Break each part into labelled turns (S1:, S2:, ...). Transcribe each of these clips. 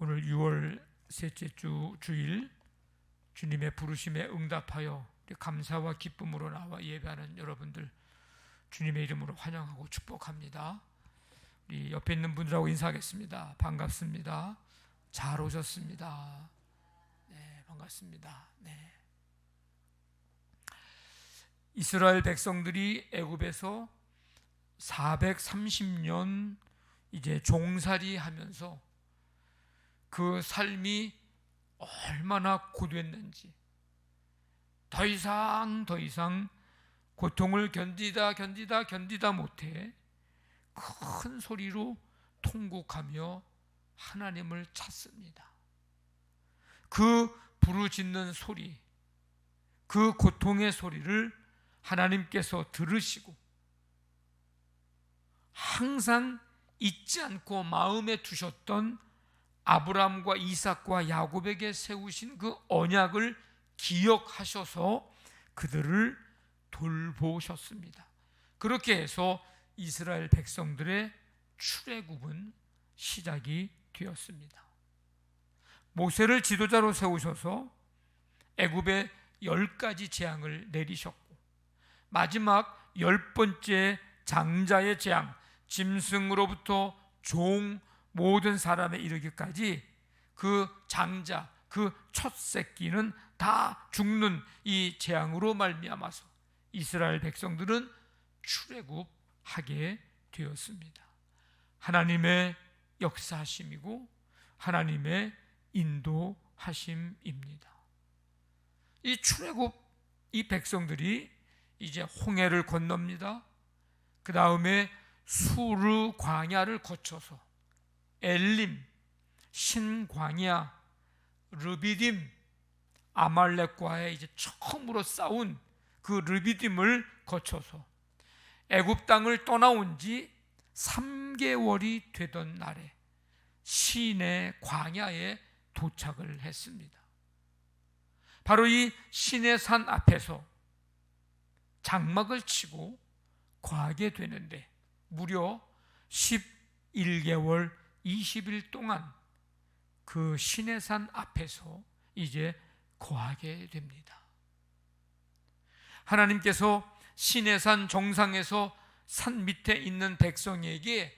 S1: 오늘 6월 셋째 주일 주님의 부르심에 응답하여 감사와 기쁨으로 나와 예배하는 여러분들 주님의 이름으로 환영하고 축복합니다. 우리 옆에 있는 분들하고 인사하겠습니다. 반갑습니다. 잘 오셨습니다. 네, 반갑습니다. 네. 이스라엘 백성들이 애굽에서 430년 이제 종살이 하면서 그 삶이 얼마나 고됐는지, 더 이상 고통을 견디다 못해 큰 소리로 통곡하며 하나님을 찾습니다. 그 부르짖는 소리, 그 고통의 소리를 하나님께서 들으시고 항상 잊지 않고 마음에 두셨던 아브라함과 이삭과 야곱에게 세우신 그 언약을 기억하셔서 그들을 돌보셨습니다. 그렇게 해서 이스라엘 백성들의 출애굽은 시작이 되었습니다. 모세를 지도자로 세우셔서 애굽에 10가지 재앙을 내리셨고, 마지막 10번째 장자의 재앙, 짐승으로부터 종 모든 사람에 이르기까지 그 장자, 그 첫 새끼는 다 죽는 이 재앙으로 말미암아서 이스라엘 백성들은 출애굽하게 되었습니다. 하나님의 역사하심이고 하나님의 인도하심입니다. 이 출애굽, 이 백성들이 이제 홍해를 건넙니다. 그 다음에 수르 광야를 거쳐서 엘림, 신광야, 르비딤, 아말렉과의 이제 처음으로 싸운 그 르비딤을 거쳐서 애굽 땅을 떠나온 지 3개월이 되던 날에 시내 광야에 도착을 했습니다. 바로 이 시내 산 앞에서 장막을 치고 거하게 되는데 무려 11개월 20일 동안 그 시내산 앞에서 이제 거하게 됩니다. 하나님께서 시내산 정상에서 산 밑에 있는 백성에게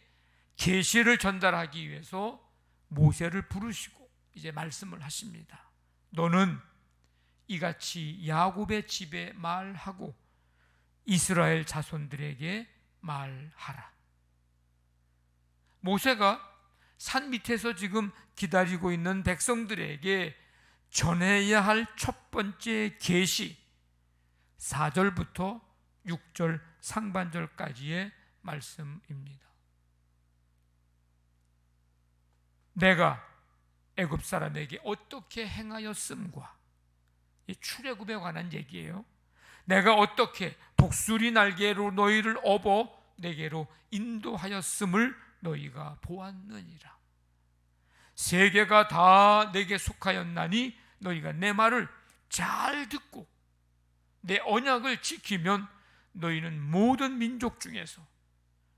S1: 계시를 전달하기 위해서 모세를 부르시고 이제 말씀을 하십니다. 너는 이같이 야곱의 집에 말하고 이스라엘 자손들에게 말하라. 모세가 산 밑에서 지금 기다리고 있는 백성들에게 전해야 할 첫 번째 계시, 4절부터 6절 상반절까지의 말씀입니다. 내가 애굽 사람에게 어떻게 행하였음과, 이 출애굽에 관한 얘기예요. 내가 어떻게 독수리 날개로 너희를 업어 내게로 인도하였음을 너희가 보았느니라. 세계가 다 내게 속하였나니 너희가 내 말을 잘 듣고 내 언약을 지키면 너희는 모든 민족 중에서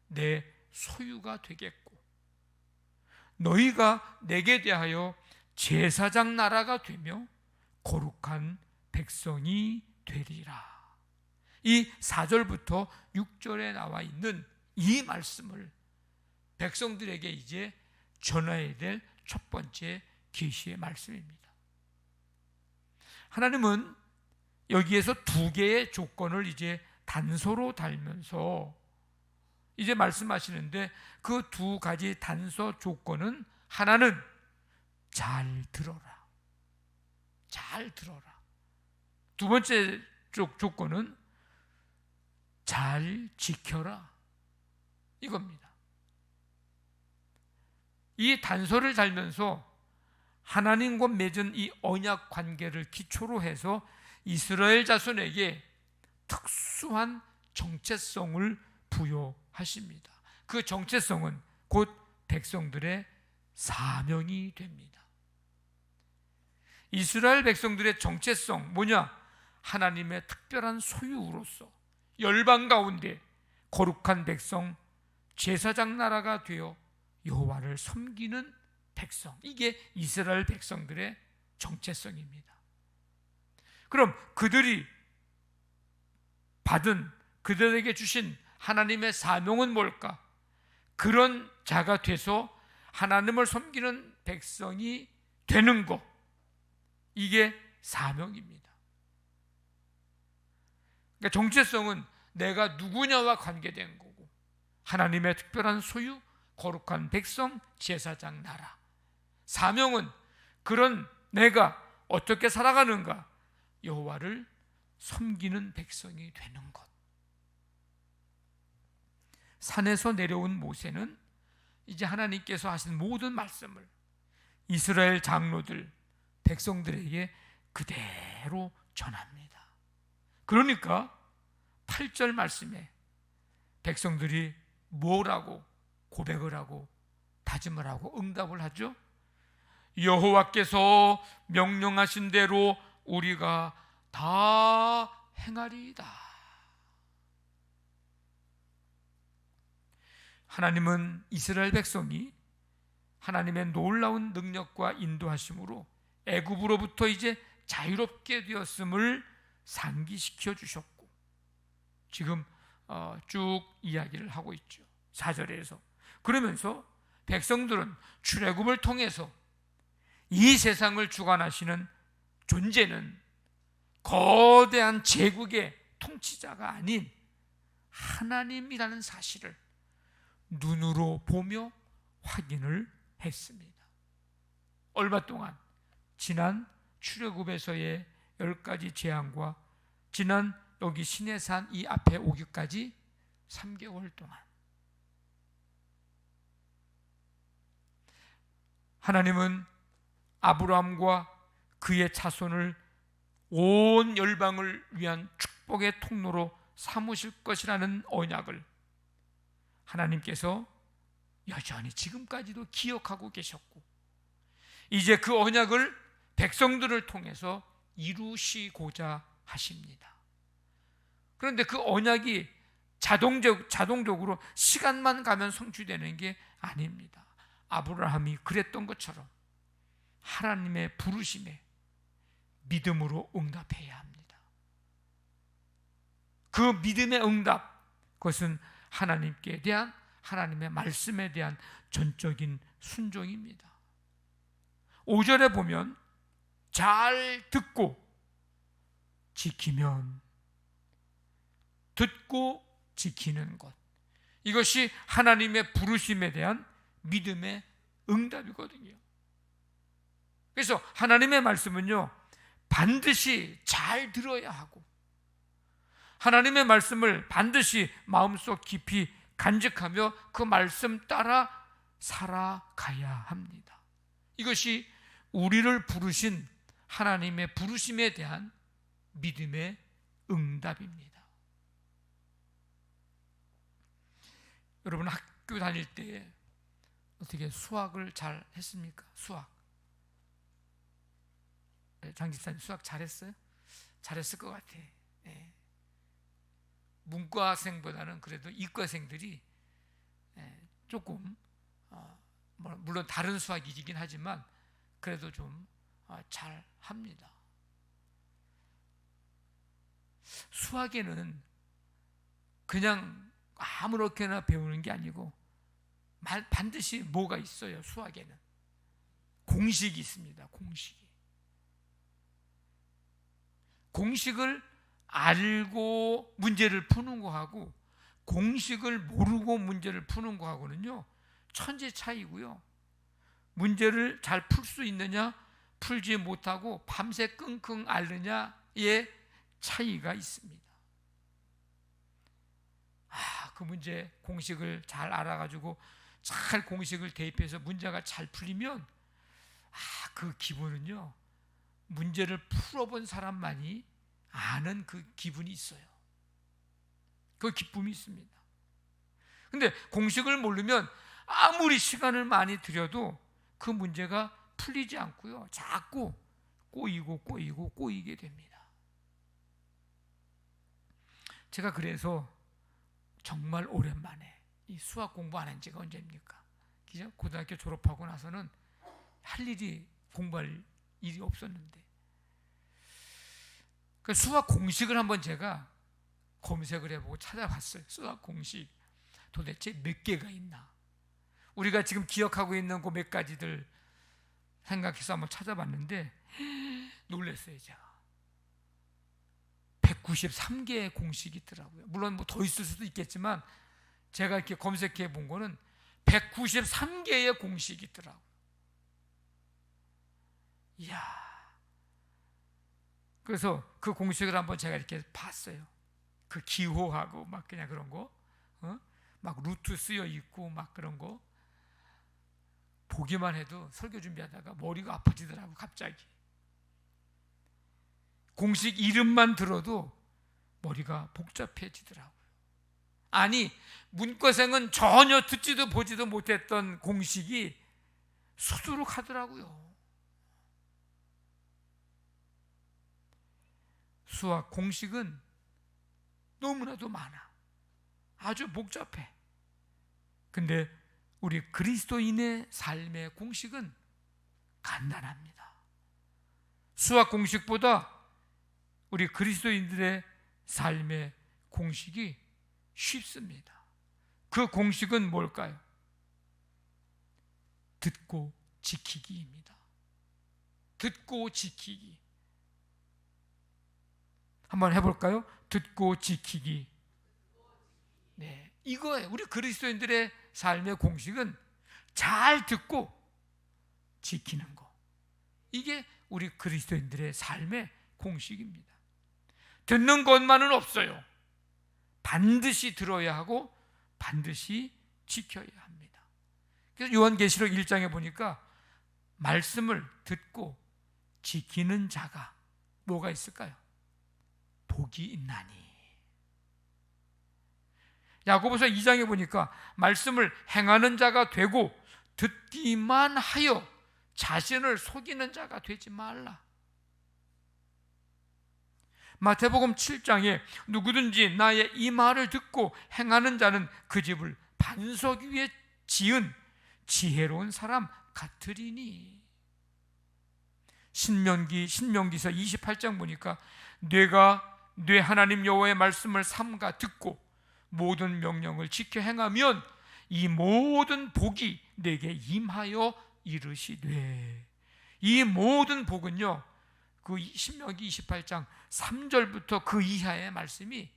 S1: 내 소유가 되겠고 너희가 내게 대하여 제사장 나라가 되며 거룩한 백성이 되리라. 이 4절부터 6절에 나와 있는 이 말씀을 백성들에게 이제 전해야 될 첫 번째 계시의 말씀입니다. 하나님은 여기에서 2개의 조건을 이제 단서로 달면서 이제 말씀하시는데, 그 2가지 단서 조건은, 하나는 잘 들어라. 잘 들어라. 2번째 조건은 잘 지켜라. 이겁니다. 이 단서를 달면서 하나님과 맺은 이 언약 관계를 기초로 해서 이스라엘 자손에게 특수한 정체성을 부여하십니다. 그 정체성은 곧 백성들의 사명이 됩니다. 이스라엘 백성들의 정체성 뭐냐? 하나님의 특별한 소유로서 열방 가운데 거룩한 백성, 제사장 나라가 되어 여호와를 섬기는 백성, 이게 이스라엘 백성들의 정체성입니다. 그럼 그들이 받은, 그들에게 주신 하나님의 사명은 뭘까? 그런 자가 돼서 하나님을 섬기는 백성이 되는 것, 이게 사명입니다. 그러니까 정체성은 내가 누구냐와 관계된 거고, 하나님의 특별한 소유, 거룩한 백성, 제사장 나라. 사명은 그런 내가 어떻게 살아가는가, 여호와를 섬기는 백성이 되는 것. 산에서 내려온 모세는 이제 하나님께서 하신 모든 말씀을 이스라엘 장로들, 백성들에게 그대로 전합니다. 그러니까 8절 말씀에 백성들이 뭐라고 고백을 하고 다짐을 하고 응답을 하죠? 여호와께서 명령하신 대로 우리가 다 행하리이다. 하나님은 이스라엘 백성이 하나님의 놀라운 능력과 인도하심으로 애굽으로부터 이제 자유롭게 되었음을 상기시켜 주셨고, 지금 쭉 이야기를 하고 있죠. 4절에서. 그러면서 백성들은 출애굽을 통해서 이 세상을 주관하시는 존재는 거대한 제국의 통치자가 아닌 하나님이라는 사실을 눈으로 보며 확인을 했습니다. 얼마 동안? 지난 출애굽에서의 10가지 재앙과 지난 여기 시내산 이 앞에 오기까지 3개월 동안 하나님은 아브라함과 그의 자손을 온 열방을 위한 축복의 통로로 삼으실 것이라는 언약을 하나님께서 여전히 지금까지도 기억하고 계셨고, 이제 그 언약을 백성들을 통해서 이루시고자 하십니다. 그런데 그 언약이 자동적으로 시간만 가면 성취되는 게 아닙니다. 아브라함이 그랬던 것처럼 하나님의 부르심에 믿음으로 응답해야 합니다. 그 믿음의 응답, 그것은 하나님께 대한, 하나님의 말씀에 대한 전적인 순종입니다. 5절에 보면 잘 듣고 지키면, 듣고 지키는 것, 이것이 하나님의 부르심에 대한 믿음의 응답이거든요. 그래서 하나님의 말씀은요, 반드시 잘 들어야 하고 하나님의 말씀을 반드시 마음속 깊이 간직하며 그 말씀 따라 살아가야 합니다. 이것이 우리를 부르신 하나님의 부르심에 대한 믿음의 응답입니다. 여러분, 학교 다닐 때 어떻게 수학을 잘 했습니까? 수학. 장 집사님 수학 잘했어요? 잘했을 것 같아. 네. 문과생보다는 그래도 이과생들이 조금 물론 다른 수학이긴 하지만 그래도 좀 잘합니다. 수학에는 그냥 아무렇게나 배우는 게 아니고 반드시 뭐가 있어요. 수학에는 공식이 있습니다. 공식을 알고 문제를 푸는 거하고 공식을 모르고 문제를 푸는 거하고는요, 천지 차이고요. 문제를 잘 풀 수 있느냐, 풀지 못하고 밤새 끙끙 앓느냐의 차이가 있습니다. 그 문제 공식을 잘 알아가지고 잘 공식을 대입해서 문제가 잘 풀리면 그 기분은요, 문제를 풀어본 사람만이 아는 그 기분이 있어요. 그 기쁨이 있습니다. 근데 공식을 모르면 아무리 시간을 많이 들여도 그 문제가 풀리지 않고요, 자꾸 꼬이게 됩니다. 제가 그래서 정말 오랜만에 이 수학 공부 안 한 지가 언제입니까? 고등학교 졸업하고 나서는 할 일이, 공부할 일이 없었는데, 그 수학 공식을 한번 제가 검색을 해보고 찾아봤어요. 수학 공식 도대체 몇 개가 있나. 우리가 지금 기억하고 있는 그 몇 가지들 생각해서 한번 찾아봤는데 놀랐어요. 제가 193개의 공식이 있더라고요. 물론 뭐 더 있을 수도 있겠지만 제가 이렇게 검색해 본 거는 193개의 공식이 있더라고요. 이야. 그래서 그 공식을 한번 제가 이렇게 봤어요. 그 기호하고 막 그냥 그런 거, 막 루트 쓰여 있고 막 그런 거 보기만 해도 설교 준비하다가 머리가 아파지더라고. 갑자기 공식 이름만 들어도 머리가 복잡해지더라고요. 아니, 문과생은 전혀 듣지도 보지도 못했던 공식이 수두룩하더라고요. 수학 공식은 너무나도 많아. 아주 복잡해. 근데 우리 그리스도인의 삶의 공식은 간단합니다. 수학 공식보다 우리 그리스도인들의 삶의 공식이 쉽습니다. 그 공식은 뭘까요? 듣고 지키기입니다. 듣고 지키기. 한번 해볼까요? 듣고 지키기. 네, 이거예요. 우리 그리스도인들의 삶의 공식은 잘 듣고 지키는 거. 이게 우리 그리스도인들의 삶의 공식입니다. 듣는 것만은 없어요. 반드시 들어야 하고 반드시 지켜야 합니다. 그래서 요한계시록 1장에 보니까 말씀을 듣고 지키는 자가 뭐가 있을까요? 복이 있나니. 야고보서 2장에 보니까 말씀을 행하는 자가 되고 듣기만 하여 자신을 속이는 자가 되지 말라. 마태복음 7장에 누구든지 나의 이 말을 듣고 행하는 자는 그 집을 반석 위에 지은 지혜로운 사람 같으리니. 신명기서 28장 보니까 뇌 하나님 여호와의 말씀을 삼가 듣고 모든 명령을 지켜 행하면 이 모든 복이 내게 임하여 이르시되. 이 모든 복은요, 그 신명기 28장 3절부터 그 이하의 말씀이,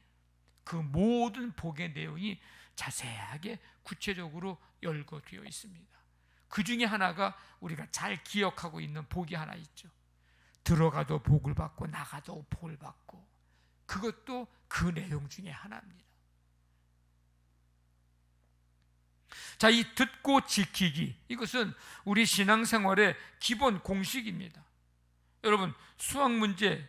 S1: 그 모든 복의 내용이 자세하게 구체적으로 열거되어 있습니다. 그 중에 하나가 우리가 잘 기억하고 있는 복이 하나 있죠. 들어가도 복을 받고 나가도 복을 받고. 그것도 그 내용 중에 하나입니다. 자, 이 듣고 지키기, 이것은 우리 신앙생활의 기본 공식입니다. 여러분, 수학 문제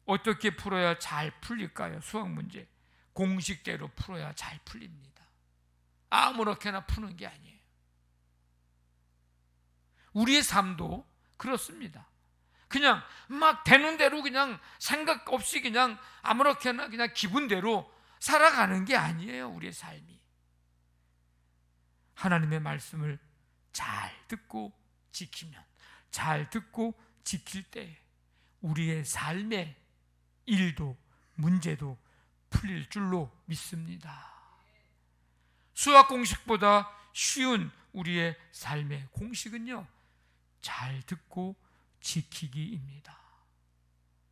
S1: 어떻게 풀어야 잘 풀릴까요? 수학 문제 공식대로 풀어야 잘 풀립니다. 아무렇게나 푸는 게 아니에요. 우리의 삶도 그렇습니다. 그냥 막 되는 대로 그냥 생각 없이 그냥 아무렇게나 그냥 기분대로 살아가는 게 아니에요. 우리의 삶이 하나님의 말씀을 잘 듣고 지키면, 잘 듣고 지킬 때 우리의 삶의 일도 문제도 풀릴 줄로 믿습니다. 수학 공식보다 쉬운 우리의 삶의 공식은요, 잘 듣고 지키기입니다.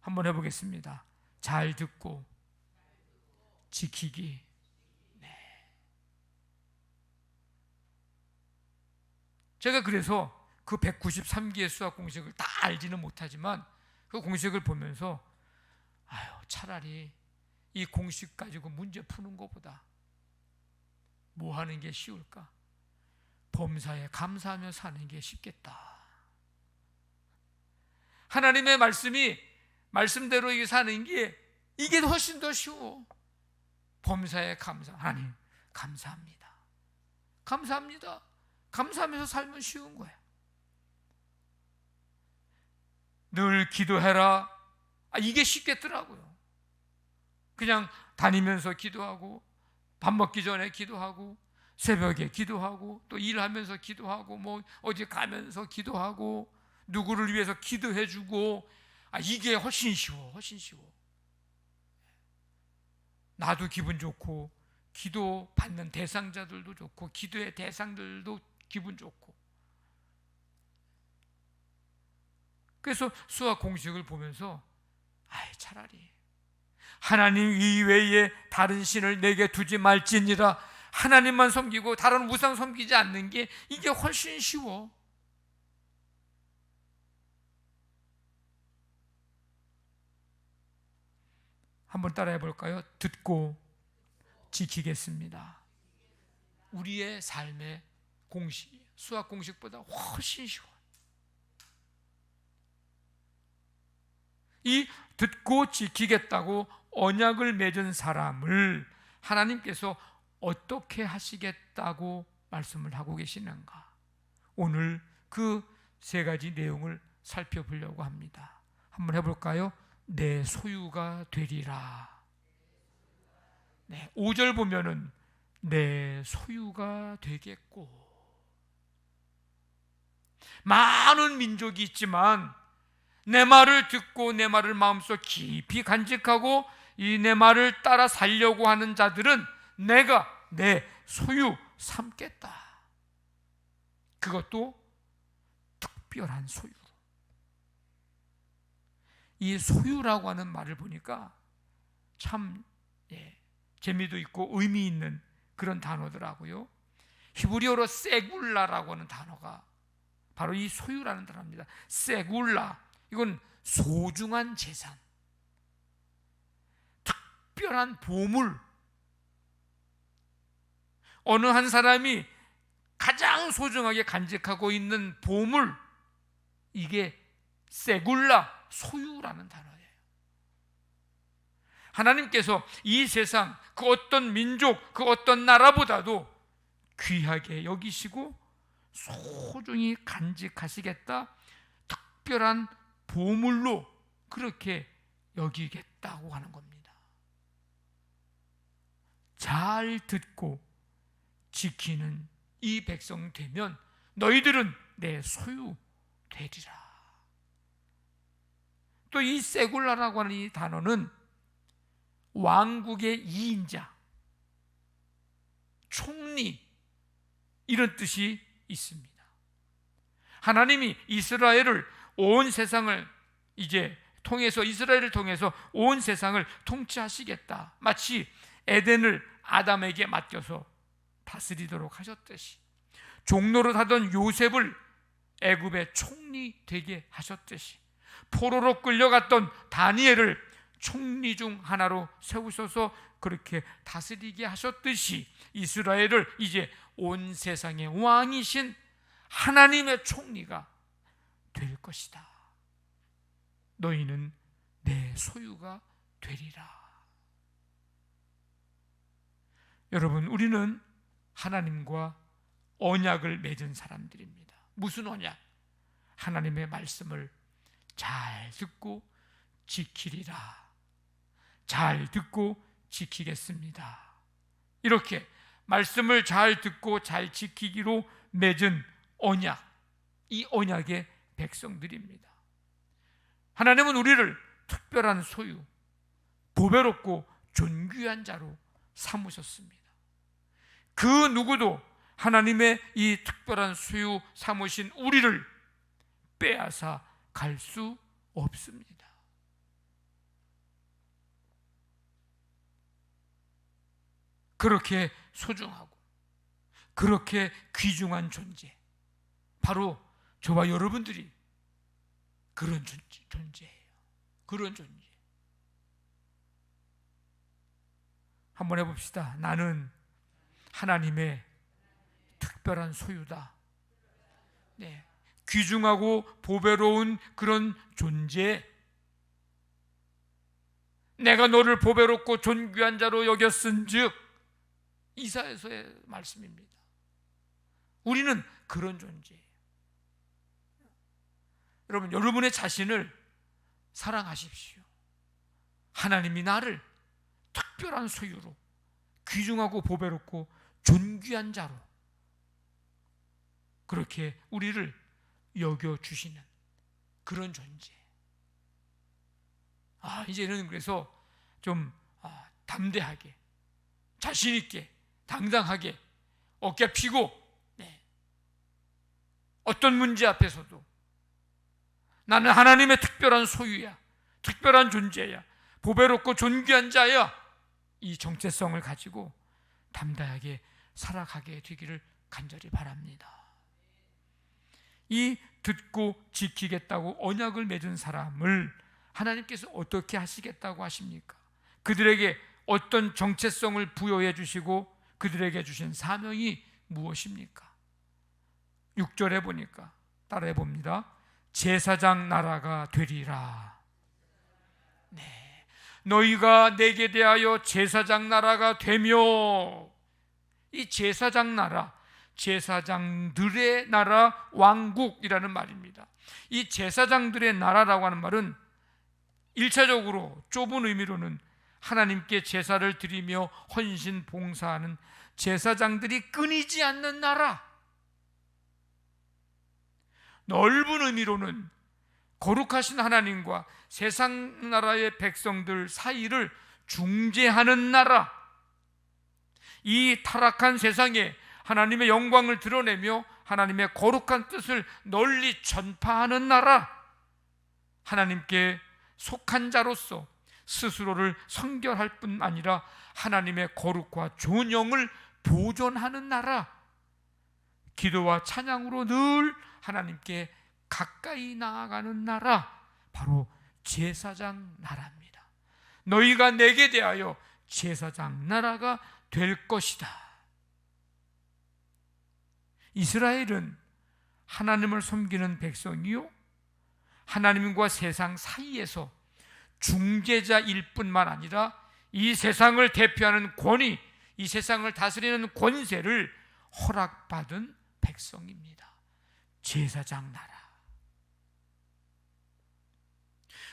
S1: 한번 해보겠습니다. 잘 듣고 지키기. 네. 제가 그래서 그 193개의 수학 공식을 다 알지는 못하지만 그 공식을 보면서 차라리 이 공식 가지고 문제 푸는 것보다 뭐 하는 게 쉬울까? 범사에 감사하며 사는 게 쉽겠다. 하나님의 말씀이 말씀대로 이게 사는 게 이게 훨씬 더 쉬워. 범사에 감사. 하나님 감사합니다. 감사합니다. 감사하면서 살면 쉬운 거예요. 늘 기도해라. 이게 쉽겠더라고요. 그냥 다니면서 기도하고 밥 먹기 전에 기도하고 새벽에 기도하고 또 일하면서 기도하고 뭐 어디 가면서 기도하고 누구를 위해서 기도해주고, 이게 훨씬 쉬워. 훨씬 쉬워. 나도 기분 좋고 기도 받는 대상자들도 좋고 기도의 대상들도 기분 좋고. 그래서 수학 공식을 보면서 차라리 하나님 이외에 다른 신을 내게 두지 말지니라, 하나님만 섬기고 다른 우상 섬기지 않는 게 이게 훨씬 쉬워. 한번 따라해 볼까요? 듣고 지키겠습니다. 우리의 삶의 공식, 수학 공식보다 훨씬 쉬워. 이 듣고 지키겠다고 언약을 맺은 사람을 하나님께서 어떻게 하시겠다고 말씀을 하고 계시는가? 오늘 그 세 가지 내용을 살펴보려고 합니다. 한번 해볼까요? 내 소유가 되리라. 5절 보면은 내 소유가 되겠고. 많은 민족이 있지만 내 말을 듣고 내 말을 마음속 깊이 간직하고 이 내 말을 따라 살려고 하는 자들은 내가 내 소유 삼겠다. 그것도 특별한 소유. 이 소유라고 하는 말을 보니까 참 재미도 있고 의미 있는 그런 단어더라고요. 히브리어로 세굴라라고 하는 단어가 바로 이 소유라는 단어입니다. 세굴라, 이건 소중한 재산, 특별한 보물. 어느 한 사람이 가장 소중하게 간직하고 있는 보물, 이게 세굴라, 소유라는 단어예요. 하나님께서 이 세상 그 어떤 민족, 그 어떤 나라보다도 귀하게 여기시고 소중히 간직하시겠다, 특별한 보물로 그렇게 여기겠다고 하는 겁니다. 잘 듣고 지키는 이 백성 되면 너희들은 내 소유 되리라. 또 이 세굴라라고 하는 이 단어는 왕국의 2인자, 총리, 이런 뜻이 있습니다. 하나님이 이스라엘을 온 세상을 이제 통해서, 이스라엘을 통해서 온 세상을 통치하시겠다, 마치 에덴을 아담에게 맡겨서 다스리도록 하셨듯이, 종노릇 하던 요셉을 애굽의 총리 되게 하셨듯이, 포로로 끌려갔던 다니엘을 총리 중 하나로 세우셔서 그렇게 다스리게 하셨듯이 이스라엘을 이제 온 세상의 왕이신 하나님의 총리가 될 것이다. 너희는 내 소유가 되리라. 여러분, 우리는 하나님과 언약을 맺은 사람들입니다. 무슨 언약? 하나님의 말씀을 잘 듣고 지키리라. 잘 듣고 지키겠습니다. 이렇게 말씀을 잘 듣고 잘 지키기로 맺은 언약, 이 언약의 백성들입니다. 하나님은 우리를 특별한 소유, 보배롭고 존귀한 자로 삼으셨습니다. 그 누구도 하나님의 이 특별한 소유 삼으신 우리를 빼앗아 갈 수 없습니다. 그렇게 소중하고 그렇게 귀중한 존재, 바로 저와 여러분들이 그런 존재예요. 그런 존재. 한번 해봅시다. 나는 하나님의 특별한 소유다. 귀중하고 보배로운 그런 존재. 내가 너를 보배롭고 존귀한 자로 여겼은즉, 이사야서의 말씀입니다. 우리는 그런 존재예요. 여러분, 여러분의 자신을 사랑하십시오. 하나님이 나를 특별한 소유로, 귀중하고 보배롭고 존귀한 자로 그렇게 우리를 여겨주시는 그런 존재. 이제는 그래서 좀 담대하게, 자신있게, 당당하게 어깨 펴고, 어떤 문제 앞에서도 나는 하나님의 특별한 소유야, 특별한 존재야, 보배롭고 존귀한 자야, 이 정체성을 가지고 담대하게 살아가게 되기를 간절히 바랍니다. 이 듣고 지키겠다고 언약을 맺은 사람을 하나님께서 어떻게 하시겠다고 하십니까? 그들에게 어떤 정체성을 부여해 주시고 그들에게 주신 사명이 무엇입니까? 6절에 보니까 따라해 봅니다. 제사장 나라가 되리라. 네, 너희가 내게 대하여 제사장 나라가 되며, 이 제사장 나라, 제사장들의 나라, 왕국이라는 말입니다. 이 제사장들의 나라라고 하는 말은 1차적으로 좁은 의미로는 하나님께 제사를 드리며 헌신 봉사하는 제사장들이 끊이지 않는 나라, 넓은 의미로는 거룩하신 하나님과 세상 나라의 백성들 사이를 중재하는 나라, 이 타락한 세상에 하나님의 영광을 드러내며 하나님의 거룩한 뜻을 널리 전파하는 나라, 하나님께 속한 자로서 스스로를 성결할 뿐 아니라 하나님의 거룩과 존영을 보존하는 나라, 기도와 찬양으로 늘 하나님께 가까이 나아가는 나라, 바로 제사장 나라입니다. 너희가 내게 대하여 제사장 나라가 될 것이다. 이스라엘은 하나님을 섬기는 백성이요, 하나님과 세상 사이에서 중재자일 뿐만 아니라 이 세상을 대표하는 권위, 이 세상을 다스리는 권세를 허락받은 백성입니다. 제사장 나라.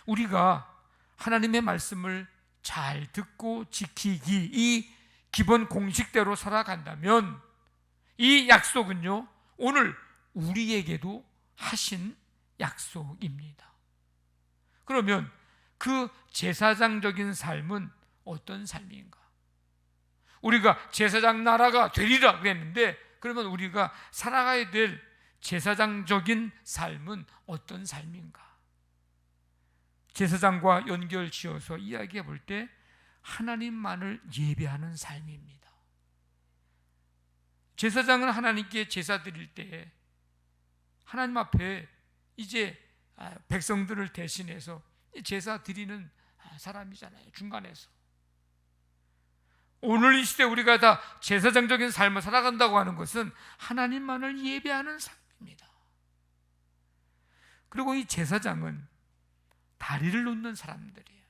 S1: 우리가 하나님의 말씀을 잘 듣고 지키기, 이 기본 공식대로 살아간다면 이 약속은요, 오늘 우리에게도 하신 약속입니다. 그러면 그 제사장적인 삶은 어떤 삶인가? 우리가 제사장 나라가 되리라 그랬는데, 그러면 우리가 살아가야 될 제사장적인 삶은 어떤 삶인가? 제사장과 연결 지어서 이야기해 볼 때 하나님만을 예배하는 삶입니다. 제사장은 하나님께 제사 드릴 때 하나님 앞에 이제 백성들을 대신해서 제사 드리는 사람이잖아요. 중간에서. 오늘 이 시대 우리가 다 제사장적인 삶을 살아간다고 하는 것은 하나님만을 예배하는 삶입니다. 그리고 이 제사장은 다리를 놓는 사람들이에요.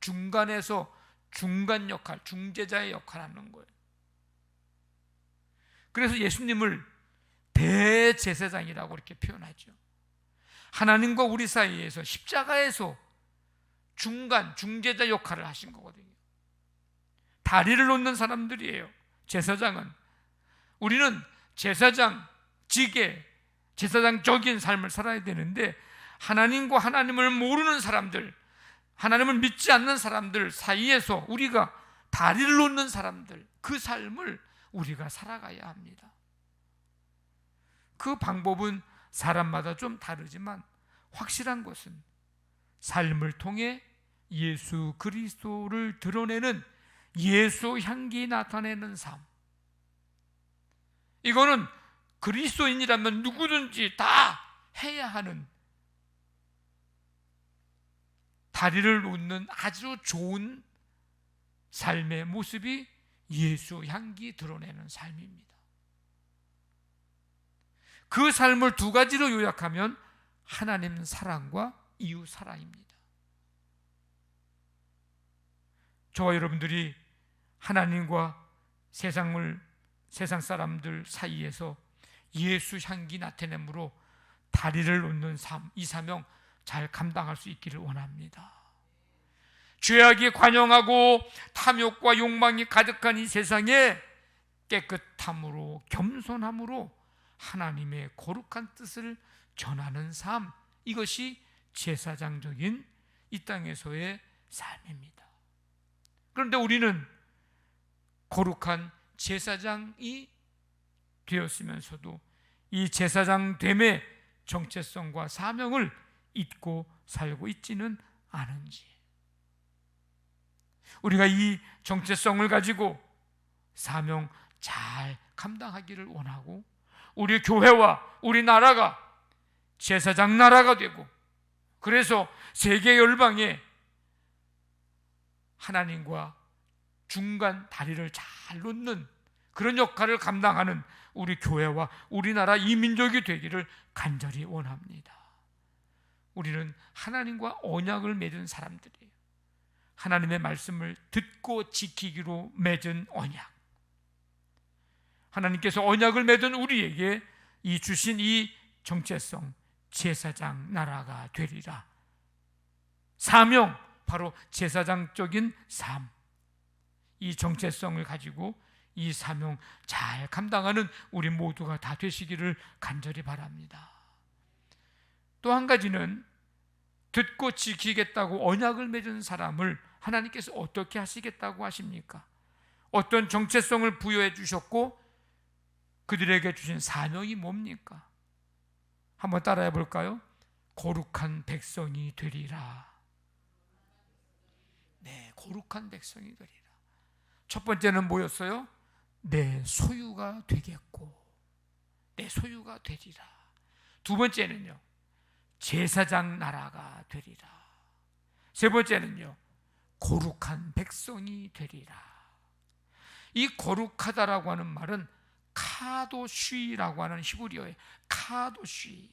S1: 중간에서 중간 역할, 중재자의 역할을 하는 거예요. 그래서 예수님을 대제사장이라고 이렇게 표현하죠. 하나님과 우리 사이에서 십자가에서 중간, 중재자 역할을 하신 거거든요. 다리를 놓는 사람들이에요. 제사장은. 우리는 제사장직의 제사장적인 삶을 살아야 되는데, 하나님과 하나님을 모르는 사람들, 하나님을 믿지 않는 사람들 사이에서 우리가 다리를 놓는 사람들, 그 삶을 우리가 살아가야 합니다. 그 방법은 사람마다 좀 다르지만 확실한 것은 삶을 통해 예수 그리스도를 드러내는, 예수 향기 나타내는 삶, 이거는 그리스도인이라면 누구든지 다 해야 하는, 다리를 놓는 아주 좋은 삶의 모습이 예수 향기 드러내는 삶입니다. 그 삶을 두 가지로 요약하면 하나님 사랑과 이웃 사랑입니다. 저와 여러분들이 하나님과 세상 사람들 사이에서 예수 향기 나타냄으로 다리를 놓는 삶, 이 사명 잘 감당할 수 있기를 원합니다. 죄악이 관영하고 탐욕과 욕망이 가득한 이 세상에 깨끗함으로 겸손함으로 하나님의 거룩한 뜻을 전하는 삶, 이것이 제사장적인 이 땅에서의 삶입니다. 그런데 우리는 거룩한 제사장이 되었으면서도 이 제사장됨의 정체성과 사명을 잊고 살고 있지는 않은지, 우리가 이 정체성을 가지고 사명 잘 감당하기를 원하고 우리 교회와 우리 나라가 제사장 나라가 되고, 그래서 세계 열방에 하나님과 중간 다리를 잘 놓는 그런 역할을 감당하는 우리 교회와 우리나라 이 민족이 되기를 간절히 원합니다. 우리는 하나님과 언약을 맺은 사람들이에요. 하나님의 말씀을 듣고 지키기로 맺은 언약. 하나님께서 언약을 맺은 우리에게 이 주신 이 정체성, 제사장 나라가 되리라. 사명, 바로 제사장적인 삶. 이 정체성을 가지고 이 사명 잘 감당하는 우리 모두가 다 되시기를 간절히 바랍니다. 또 한 가지는 듣고 지키겠다고 언약을 맺은 사람을 하나님께서 어떻게 하시겠다고 하십니까? 어떤 정체성을 부여해 주셨고 그들에게 주신 사명이 뭡니까? 한번 따라해 볼까요? 거룩한 백성이 되리라. 네, 거룩한 백성이 되리라. 첫 번째는 뭐였어요? 내 소유가 되겠고, 내 소유가 되리라. 두 번째는요, 제사장 나라가 되리라. 세 번째는요, 거룩한 백성이 되리라. 이 거룩하다라고 하는 말은 카도쉬라고 하는 히브리어예요. 카도쉬.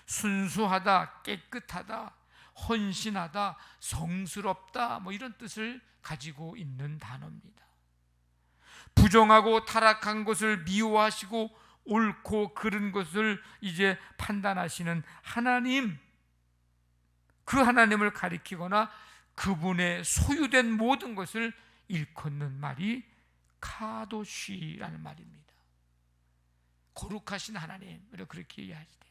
S1: 순수하다, 깨끗하다, 헌신하다, 성스럽다, 뭐 이런 뜻을 가지고 있는 단어입니다. 부정하고 타락한 것을 미워하시고 옳고 그른 것을 이제 판단하시는 하나님, 그 하나님을 가리키거나 그분의 소유된 모든 것을 일컫는 말이 카도쉬라는 말입니다. 거룩하신 하나님, 그렇게 이해하시되,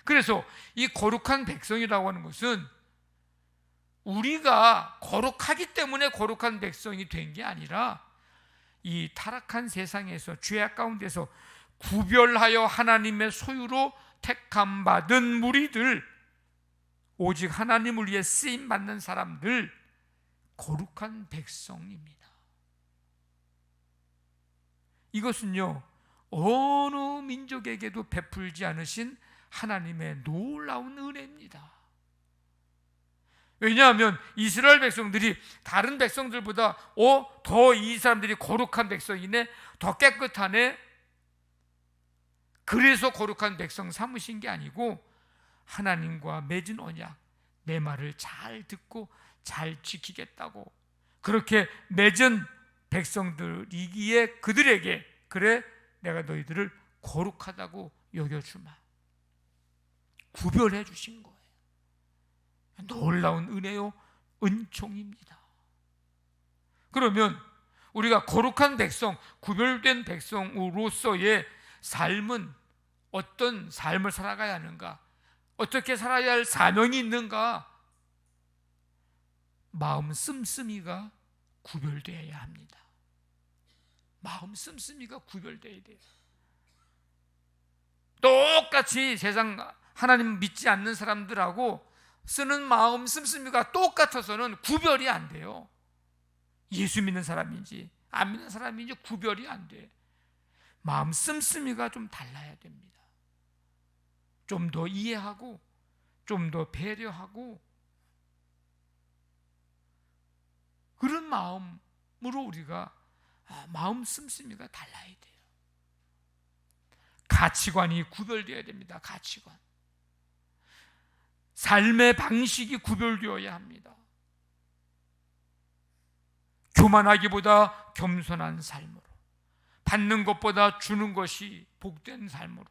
S1: 그래서 이 거룩한 백성이라고 하는 것은 우리가 거룩하기 때문에 거룩한 백성이 된 게 아니라 이 타락한 세상에서 죄악 가운데서 구별하여 하나님의 소유로 택함받은 무리들, 오직 하나님을 위해 쓰임받는 사람들, 거룩한 백성입니다. 이것은요, 어느 민족에게도 베풀지 않으신 하나님의 놀라운 은혜입니다. 왜냐하면 이스라엘 백성들이 다른 백성들보다 더 이 사람들이 거룩한 백성이네, 더 깨끗하네, 그래서 거룩한 백성 삼으신 게 아니고 하나님과 맺은 언약, 내 말을 잘 듣고 잘 지키겠다고 그렇게 맺은 백성들이기에 그들에게, 그래 내가 너희들을 거룩하다고 여겨주마, 구별해 주신 거예요. 놀라운 은혜요, 은총입니다. 그러면 우리가 거룩한 백성, 구별된 백성으로서의 삶은 어떤 삶을 살아가야 하는가? 어떻게 살아야 할 사명이 있는가? 마음 씀씀이가 구별되어야 합니다. 마음 씀씀이가 구별되어야 돼요. 똑같이 세상 하나님 믿지 않는 사람들하고 쓰는 마음 씀씀이가 똑같아서는 구별이 안 돼요. 예수 믿는 사람인지 안 믿는 사람인지 구별이 안 돼. 마음 씀씀이가 좀 달라야 됩니다. 좀 더 이해하고 좀 더 배려하고 그런 마음으로 우리가 마음 씀씀이가 달라야 돼요. 가치관이 구별되어야 됩니다. 가치관. 삶의 방식이 구별되어야 합니다. 교만하기보다 겸손한 삶으로, 받는 것보다 주는 것이 복된 삶으로,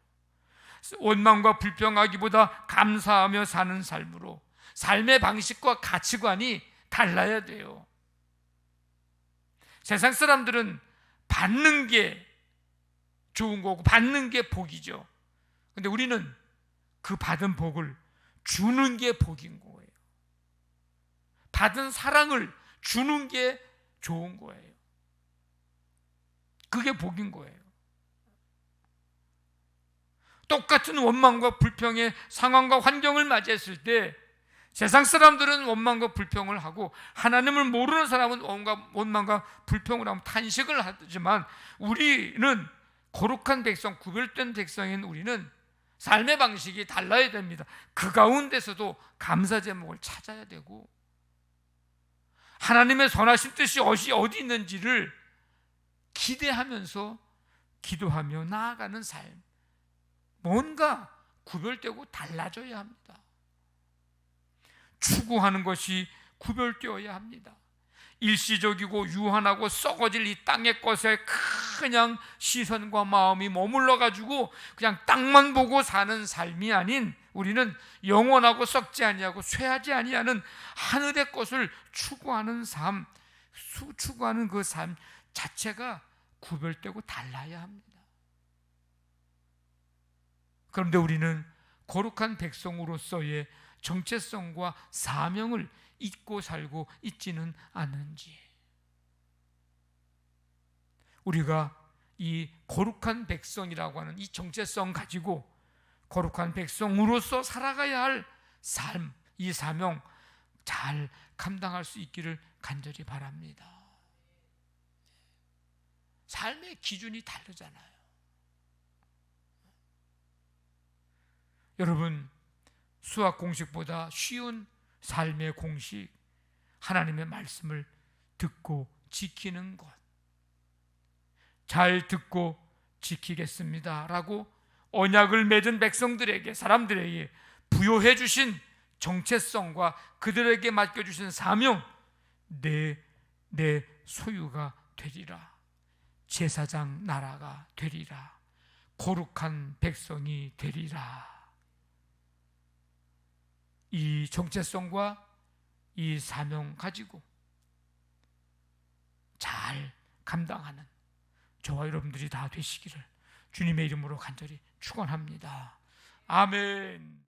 S1: 원망과 불평하기보다 감사하며 사는 삶으로, 삶의 방식과 가치관이 달라야 돼요. 세상 사람들은 받는 게 좋은 거고 받는 게 복이죠. 근데 우리는 그 받은 복을 주는 게 복인 거예요. 받은 사랑을 주는 게 좋은 거예요. 그게 복인 거예요. 똑같은 원망과 불평의 상황과 환경을 맞이했을 때 세상 사람들은 원망과 불평을 하고 하나님을 모르는 사람은 원망과 불평을 하고 탄식을 하지만 우리는 거룩한 백성, 구별된 백성인 우리는 삶의 방식이 달라야 됩니다. 그 가운데서도 감사 제목을 찾아야 되고 하나님의 선하신 뜻이 어디 있는지를 기대하면서 기도하며 나아가는 삶, 뭔가 구별되고 달라져야 합니다. 추구하는 것이 구별되어야 합니다. 일시적이고 유한하고 썩어질 이 땅의 것에 그냥 시선과 마음이 머물러 가지고 그냥 땅만 보고 사는 삶이 아닌 우리는 영원하고 썩지 아니하고 쇠하지 아니하는 하늘의 것을 추구하는 삶, 추구하는 그 삶 자체가 구별되고 달라야 합니다. 그런데 우리는 거룩한 백성으로서의 정체성과 사명을 잊고 살고 있지는 않는지, 우리가 이 거룩한 백성이라고 하는 이 정체성 가지고 거룩한 백성으로서 살아가야 할 삶, 이 사명 잘 감당할 수 있기를 간절히 바랍니다. 삶의 기준이 다르잖아요. 여러분, 수학 공식보다 쉬운 삶의 공식, 하나님의 말씀을 듣고 지키는 것. 잘 듣고 지키겠습니다 라고 언약을 맺은 백성들에게, 사람들에게 부여해 주신 정체성과 그들에게 맡겨주신 사명, 내 소유가 되리라, 제사장 나라가 되리라, 거룩한 백성이 되리라. 이 정체성과 이 사명 가지고 잘 감당하는 저와 여러분들이 다 되시기를 주님의 이름으로 간절히 축원합니다. 아멘.